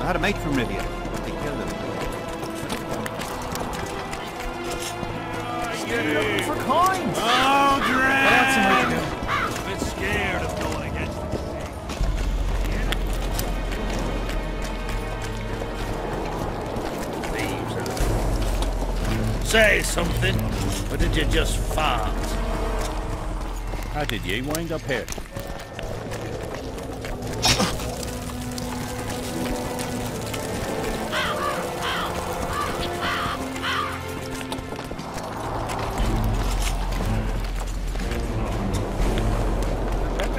had a mate from Rivia, but they killed him. Looking for coins! Oh, Dred! A bit scared of going against the thieves. Say something, or did you just fart? How did ye wind up here?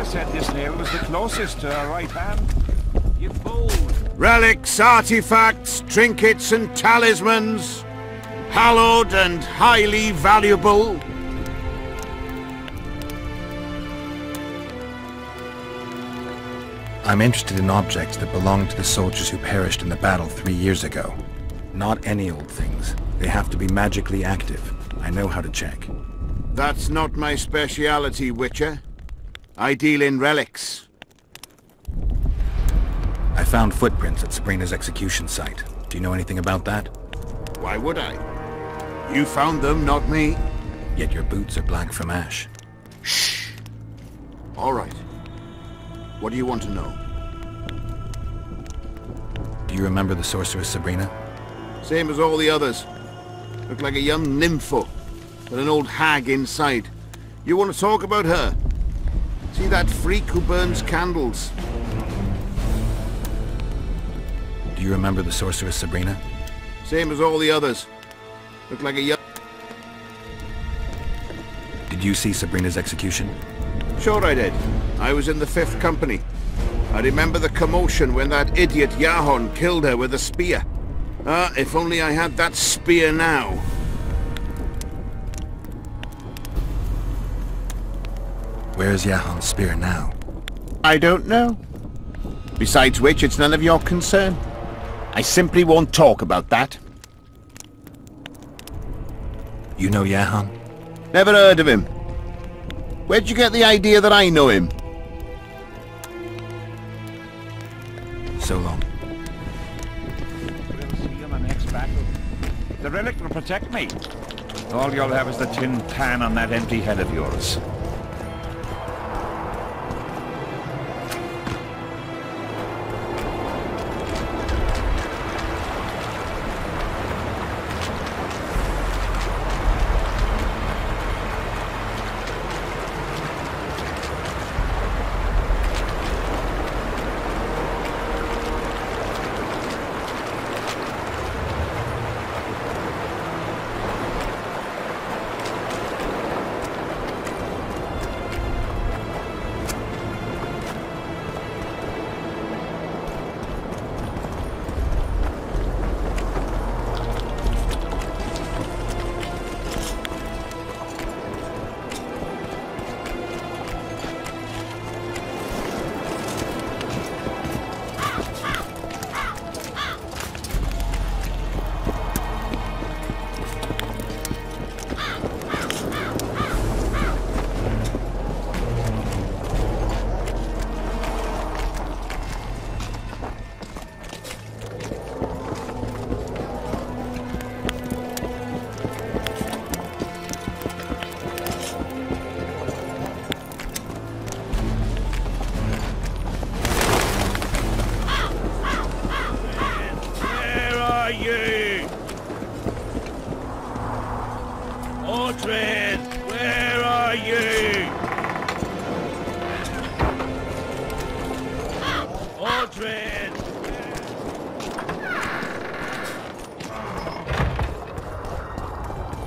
Said this nail was the closest to our right hand. You fool! Relics, artifacts, trinkets and talismans, hallowed and highly valuable. I'm interested in objects that belong to the soldiers who perished in the battle 3 years ago. Not any old things. They have to be magically active. I know how to check. That's not my speciality, Witcher. I deal in relics. I found footprints at Sabrina's execution site. Do you know anything about that? Why would I? You found them, not me. Yet your boots are black from ash. Shh. All right. What do you want to know? Do you remember the sorceress Sabrina? Same as all the others. Looked like a young nympho, with an old hag inside. You want to talk about her? See that freak who burns candles? Do you remember the sorceress Sabrina? Same as all the others. Looked like a young... Did you see Sabrina's execution? Sure I did. I was in the 5th Company. I remember the commotion when that idiot Yahon killed her with a spear. Ah, if only I had that spear now. Where's Yahon's spear now? I don't know. Besides which, it's none of your concern. I simply won't talk about that. You know Yahon? Never heard of him. Where'd you get the idea that I know him? So long. We'll see you in the next battle. The relic will protect me. All you'll have is the tin pan on that empty head of yours. Where are you? Aldred!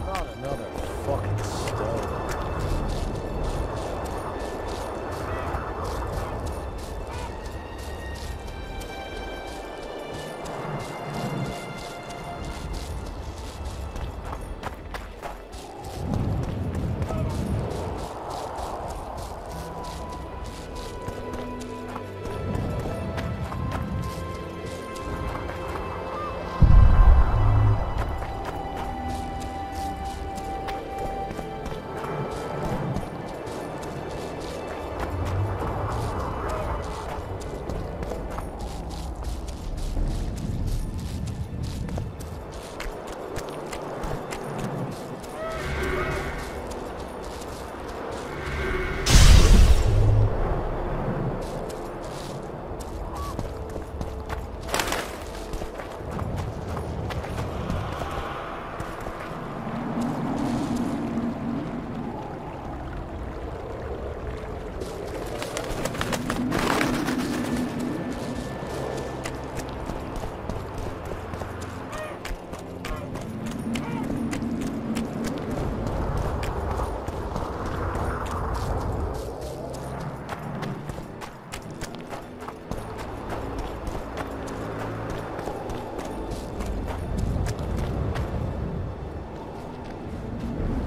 Not another fucking stone.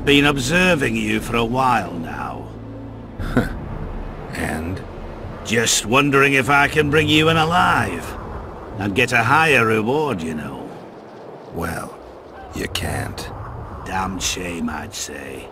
Been observing you for a while now. And? Just wondering if I can bring you in alive. I'd get a higher reward, you know. Well, you can't. Damn shame, I'd say.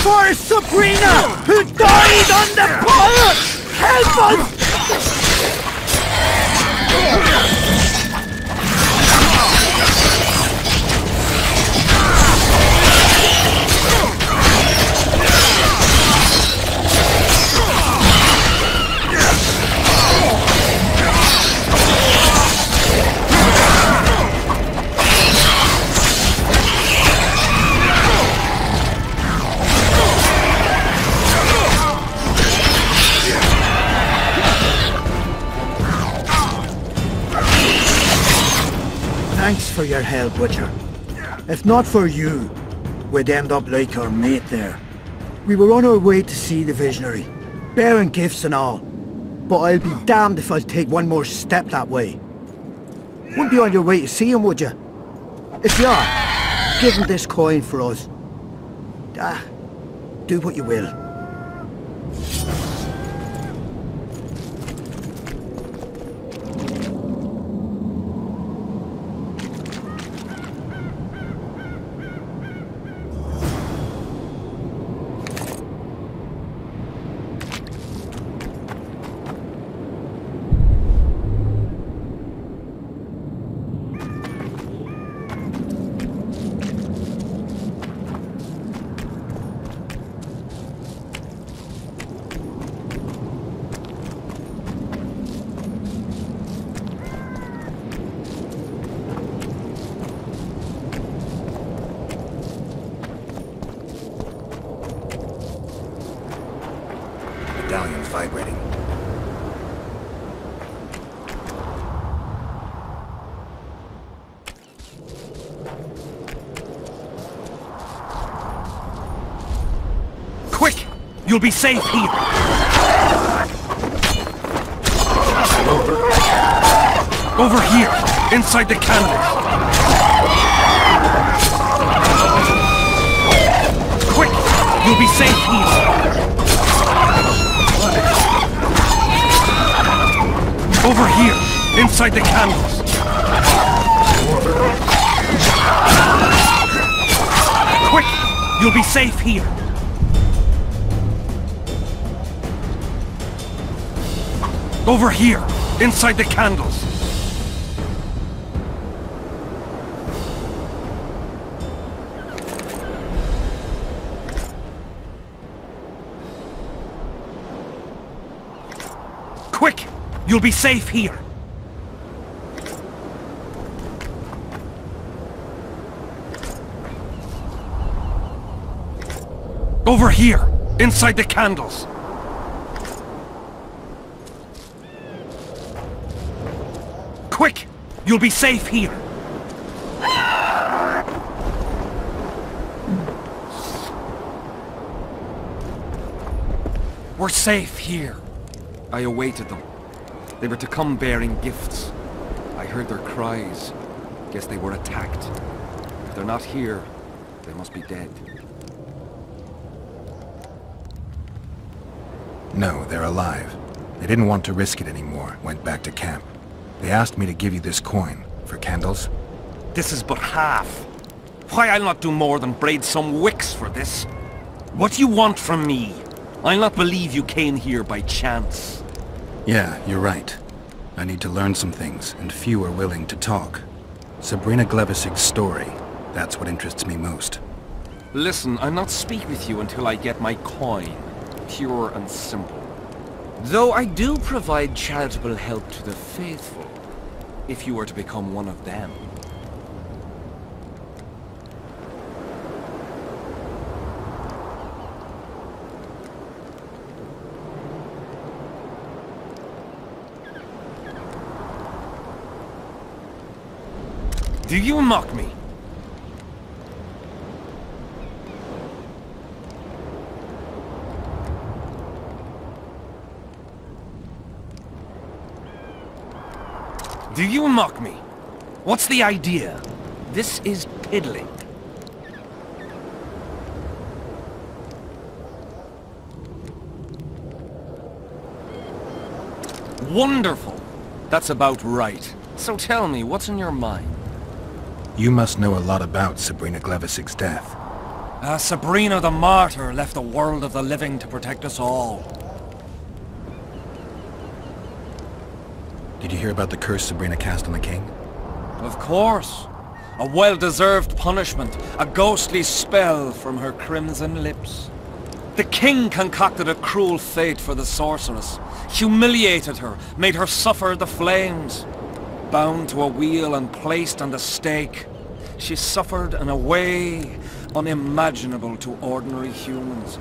For Sabrina, who died on the fire! Help us! Thanks for your help, Witcher. If not for you, we'd end up like our mate there. We were on our way to see the visionary, bearing gifts and all. But I'll be damned if I'll take one more step that way. Wouldn't be on your way to see him, would you? If you are, give him this coin for us. Do what you will. Medallion's vibrating. Quick! You'll be safe here! Over here! Inside the candles! Quick! You'll be safe here! Over here! Inside the candles! Quick! You'll be safe here! Over here! Inside the candles! Quick! You'll be safe here! Over here! Inside the candles! Quick! You'll be safe here! We're safe here. I awaited them. They were to come bearing gifts. I heard their cries. Guess they were attacked. If they're not here, they must be dead. No, they're alive. They didn't want to risk it anymore, went back to camp. They asked me to give you this coin, for candles. This is but half. Why, I'll not do more than braid some wicks for this. What do you want from me? I'll not believe you came here by chance. Yeah, you're right. I need to learn some things, and few are willing to talk. Sabrina Glevisig's story, that's what interests me most. Listen, I'll not speak with you until I get my coin. Pure and simple. Though I do provide charitable help to the faithful, if you were to become one of them. Do you mock me? Do you mock me? What's the idea? This is piddling. Wonderful! That's about right. So tell me, what's in your mind? You must know a lot about Sabrina Glevisig's death. Sabrina the Martyr left the world of the living to protect us all. Did you hear about the curse Sabrina cast on the king? Of course. A well-deserved punishment, a ghostly spell from her crimson lips. The king concocted a cruel fate for the sorceress, humiliated her, made her suffer the flames. Bound to a wheel and placed on the stake, she suffered in a way unimaginable to ordinary humans.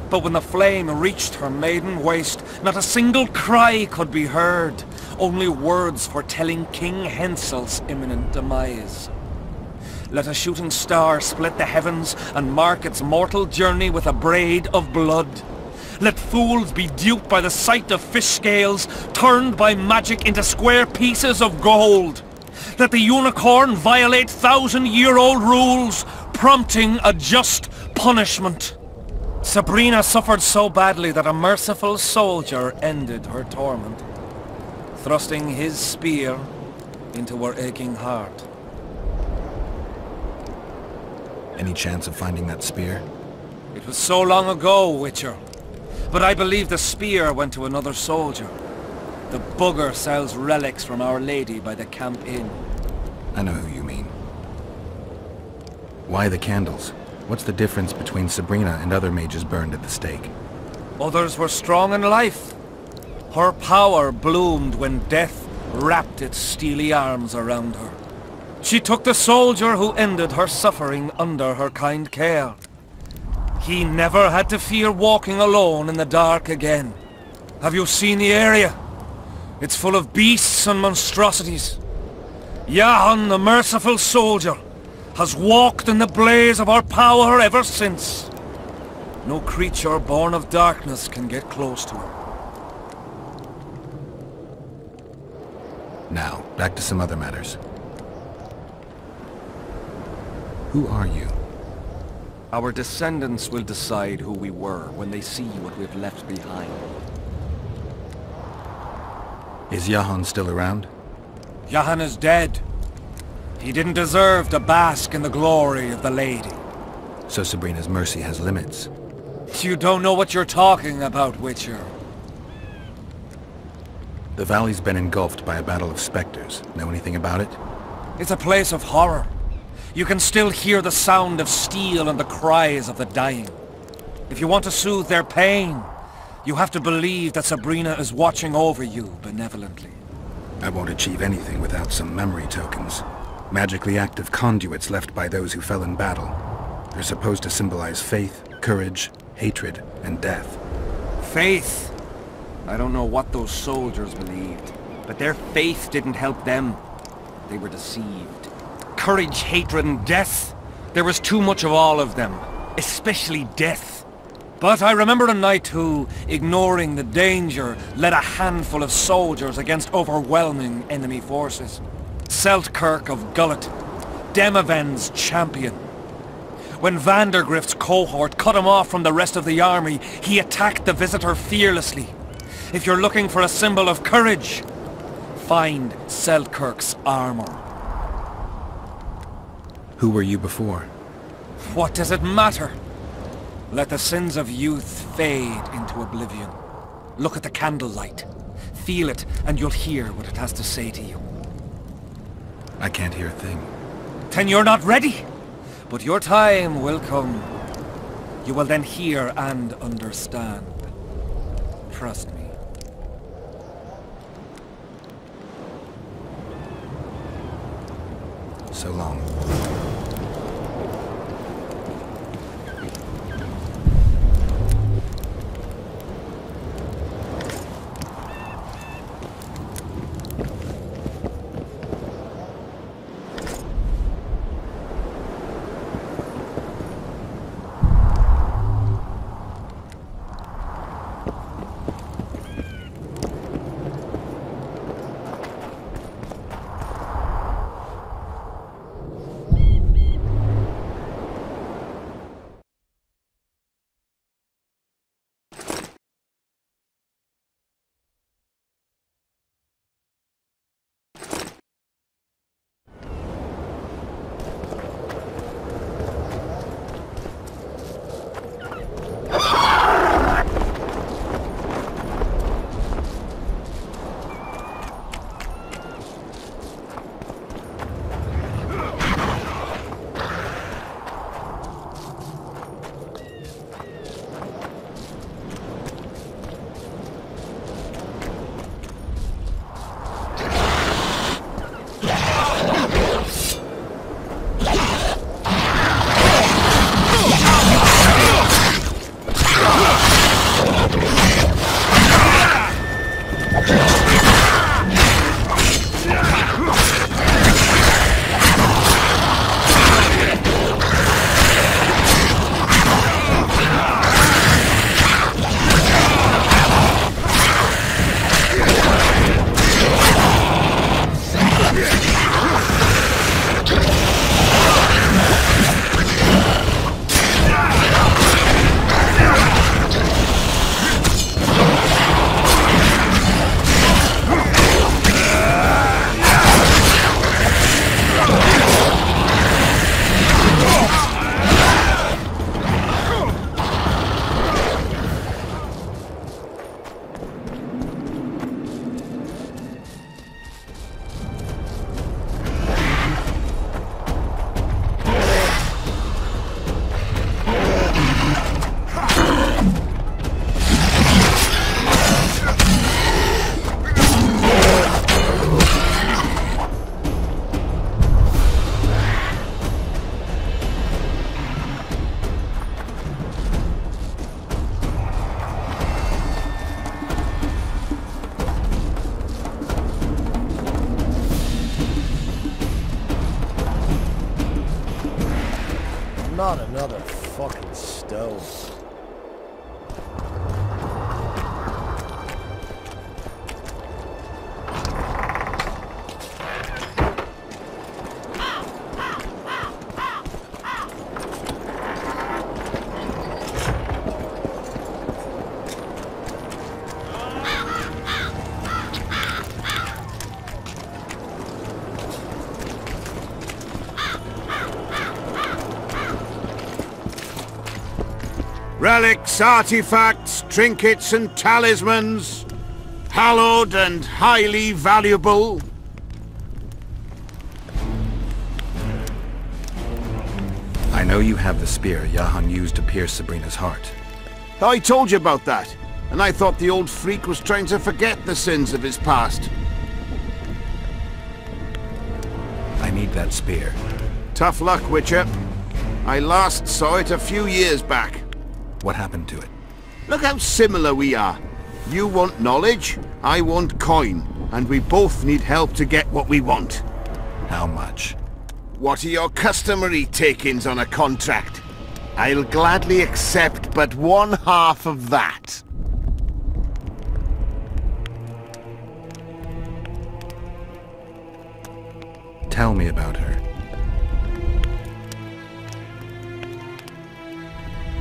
But when the flame reached her maiden waist, not a single cry could be heard, only words foretelling King Hensel's imminent demise. Let a shooting star split the heavens and mark its mortal journey with a braid of blood. Let fools be duped by the sight of fish scales, turned by magic into square pieces of gold. Let the unicorn violate 1,000-year-old rules, prompting a just punishment. Sabrina suffered so badly that a merciful soldier ended her torment, thrusting his spear into her aching heart. Any chance of finding that spear? It was so long ago, Witcher. But I believe the spear went to another soldier. The bugger sells relics from Our Lady by the Camp Inn. I know who you mean. Why the candles? What's the difference between Sabrina and other mages burned at the stake? Others were strong in life. Her power bloomed when death wrapped its steely arms around her. She took the soldier who ended her suffering under her kind care. He never had to fear walking alone in the dark again. Have you seen the area? It's full of beasts and monstrosities. Jahan, the merciful soldier, has walked in the blaze of our power ever since. No creature born of darkness can get close to her. Now, back to some other matters. Who are you? Our descendants will decide who we were when they see what we've left behind. Is Jahan still around? Jahan is dead. He didn't deserve to bask in the glory of the Lady. So Sabrina's mercy has limits. You don't know what you're talking about, Witcher. The valley's been engulfed by a battle of specters. Know anything about it? It's a place of horror. You can still hear the sound of steel and the cries of the dying. If you want to soothe their pain, you have to believe that Sabrina is watching over you benevolently. I won't achieve anything without some memory tokens. Magically active conduits left by those who fell in battle. They're supposed to symbolize faith, courage, hatred, and death. Faith. I don't know what those soldiers believed, but their faith didn't help them. they were deceived. Courage, hatred, and death. There was too much of all of them, especially death. But I remember a knight who, ignoring the danger, led a handful of soldiers against overwhelming enemy forces. Seltkirk of Gullet, Demaven's champion. When Vandergrift's cohort cut him off from the rest of the army, he attacked the visitor fearlessly. If you're looking for a symbol of courage, find Seltkirk's armor. Who were you before? What does it matter? Let the sins of youth fade into oblivion. Look at the candlelight. Feel it, and you'll hear what it has to say to you. I can't hear a thing. Then you're not ready! But your time will come. You will then hear and understand. Trust me. So long. Not another fucking stove. Relics, artifacts, trinkets and talismans, hallowed and highly valuable. I know you have the spear Jahan used to pierce Sabrina's heart. I told you about that, and I thought the old freak was trying to forget the sins of his past. I need that spear. Tough luck, Witcher. I last saw it a few years back. What happened to it? Look how similar we are. You want knowledge, I want coin, and we both need help to get what we want. How much? What are your customary takings on a contract? I'll gladly accept but 1/2 of that. Tell me about her.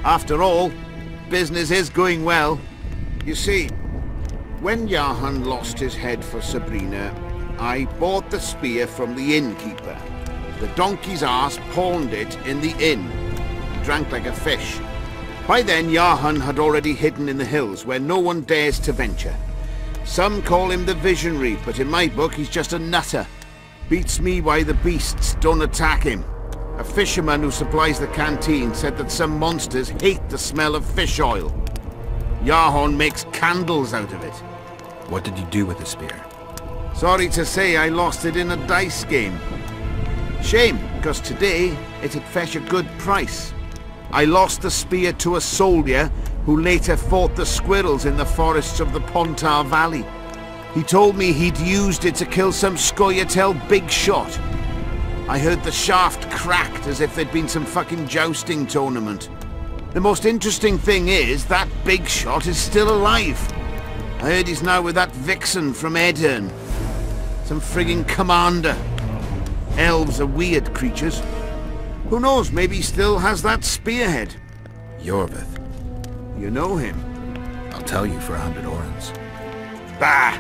After all, business is going well. You see, when Jahan lost his head for Sabrina, I bought the spear from the innkeeper. The donkey's ass pawned it in the inn. Drank like a fish. By then, Jahan had already hidden in the hills where no one dares to venture. Some call him the visionary, but in my book he's just a nutter. Beats me why the beasts don't attack him. A fisherman who supplies the canteen said that some monsters hate the smell of fish oil. Jahan makes candles out of it. What did you do with the spear? Sorry to say I lost it in a dice game. Shame, because today it'd fetch a good price. I lost the spear to a soldier who later fought the squirrels in the forests of the Pontar Valley. He told me he'd used it to kill some Scoia'tael big shot. I heard the shaft cracked as if there'd been some fucking jousting tournament. The most interesting thing is that big shot is still alive. I heard he's now with that vixen from Edirn. Some frigging commander. Elves are weird creatures. Who knows, maybe he still has that spearhead. Yorvith. You know him? I'll tell you for 100 orans. Bah!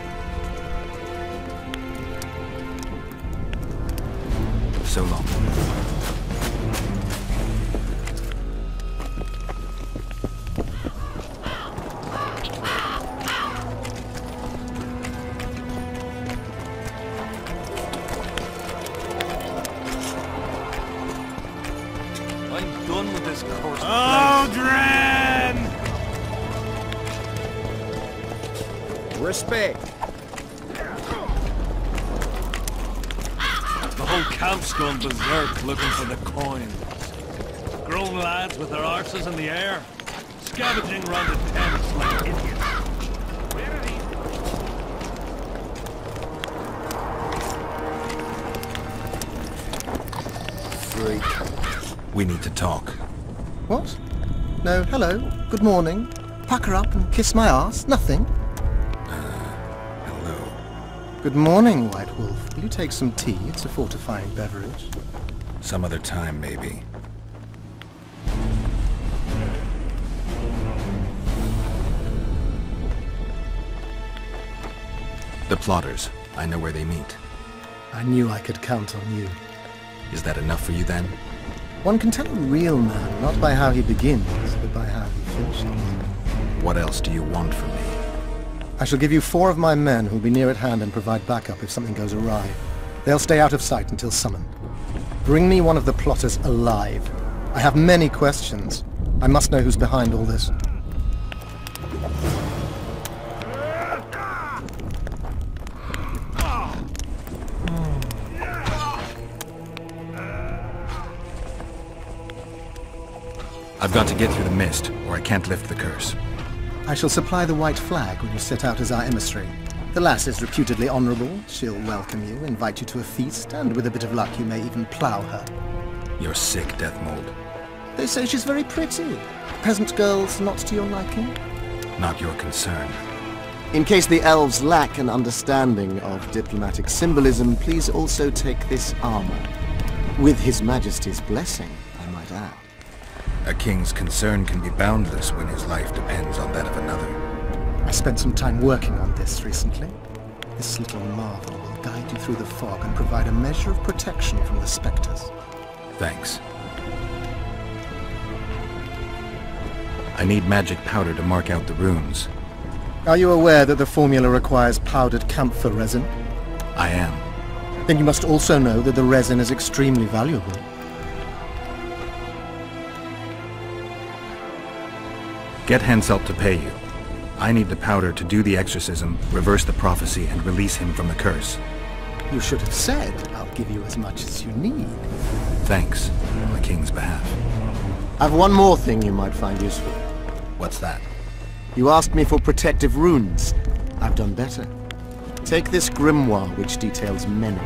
So long. I'm done with this course. Aldrin! Respect. The whole camp's gone berserk looking for the coins. Grown lads with their arses in the air, scavenging round the tents like idiots. Freak. We need to talk. What? No, hello, good morning. Pucker up and kiss my ass, nothing. Hello. Good morning, White Wolf. Will you take some tea? It's a fortifying beverage. Some other time, maybe. The plotters. I know where they meet. I knew I could count on you. Is that enough for you then? One can tell a real man not by how he begins, but by how he finishes. What else do you want from me? I shall give you 4 of my men who'll be near at hand and provide backup if something goes awry. They'll stay out of sight until summoned. Bring me one of the plotters alive. I have many questions. I must know who's behind all this. I've got to get through the mist, or I can't lift the curse. I shall supply the white flag when you set out as our emissary. The lass is reputedly honourable. She'll welcome you, invite you to a feast, and with a bit of luck you may even plough her. You're sick, Death Mold. They say she's very pretty. Peasant girls not to your liking? Not your concern. In case the elves lack an understanding of diplomatic symbolism, please also take this armor. With His Majesty's blessing, I might add. A king's concern can be boundless when his life depends on that of another. I spent some time working on this recently. This little marvel will guide you through the fog and provide a measure of protection from the spectres. Thanks. I need magic powder to mark out the runes. Are you aware that the formula requires powdered camphor resin? I am. Then you must also know that the resin is extremely valuable. Get Henselt to pay you. I need the powder to do the exorcism, reverse the prophecy, and release him from the curse. You should have said, I'll give you as much as you need. Thanks, on the king's behalf. I've one more thing you might find useful. What's that? You asked me for protective runes. I've done better. Take this grimoire, which details many.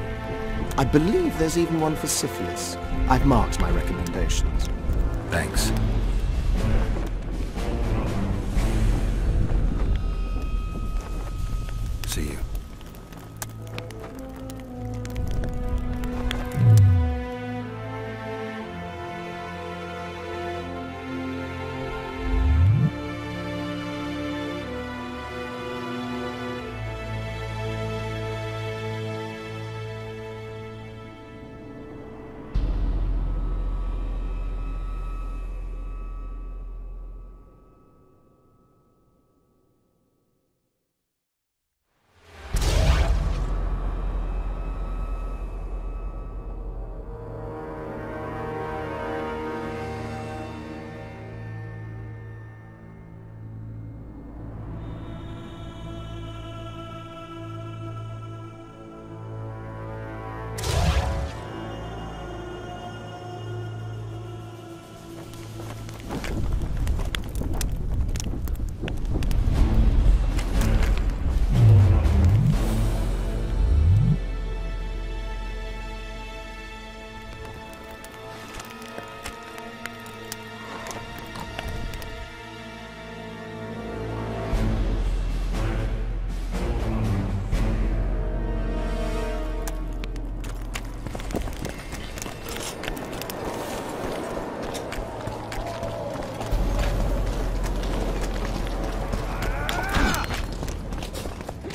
I believe there's even one for syphilis. I've marked my recommendations. Thanks. See you.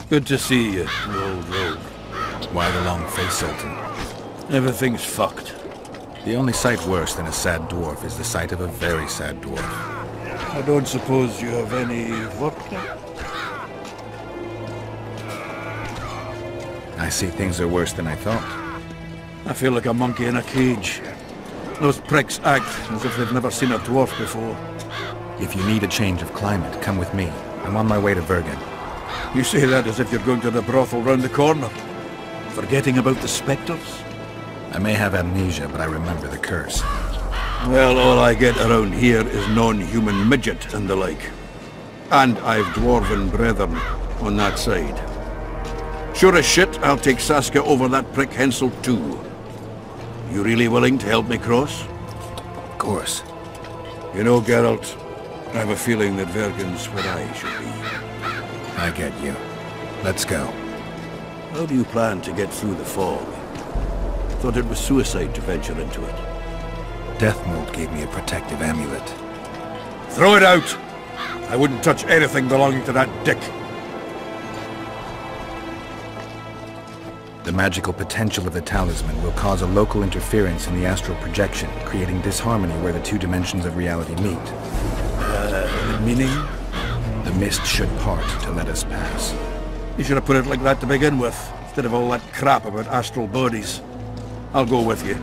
Good to see you, you old rogue. Why the long face, Sultan? Everything's fucked. The only sight worse than a sad dwarf is the sight of a very sad dwarf. I don't suppose you have any vodka? I see things are worse than I thought. I feel like a monkey in a cage. Those pricks act as if they've never seen a dwarf before. If you need a change of climate, come with me. I'm on my way to Bergen. You say that as if you're going to the brothel round the corner. Forgetting about the spectres? I may have amnesia, but I remember the curse. Well, all I get around here is non-human midget and the like. And I've dwarven brethren on that side. Sure as shit, I'll take Saskia over that prick Hensel too. You really willing to help me cross? Of course. You know, Geralt, I have a feeling that Bergen's where I should be. I get you. Let's go. How do you plan to get through the fog? Thought it was suicide to venture into it. Deathmold gave me a protective amulet. Throw it out! I wouldn't touch anything belonging to that dick. The magical potential of the talisman will cause a local interference in the astral projection, creating disharmony where the two dimensions of reality meet. Meaning? The mist should part to let us pass. You should have put it like that to begin with, instead of all that crap about astral bodies. I'll go with you.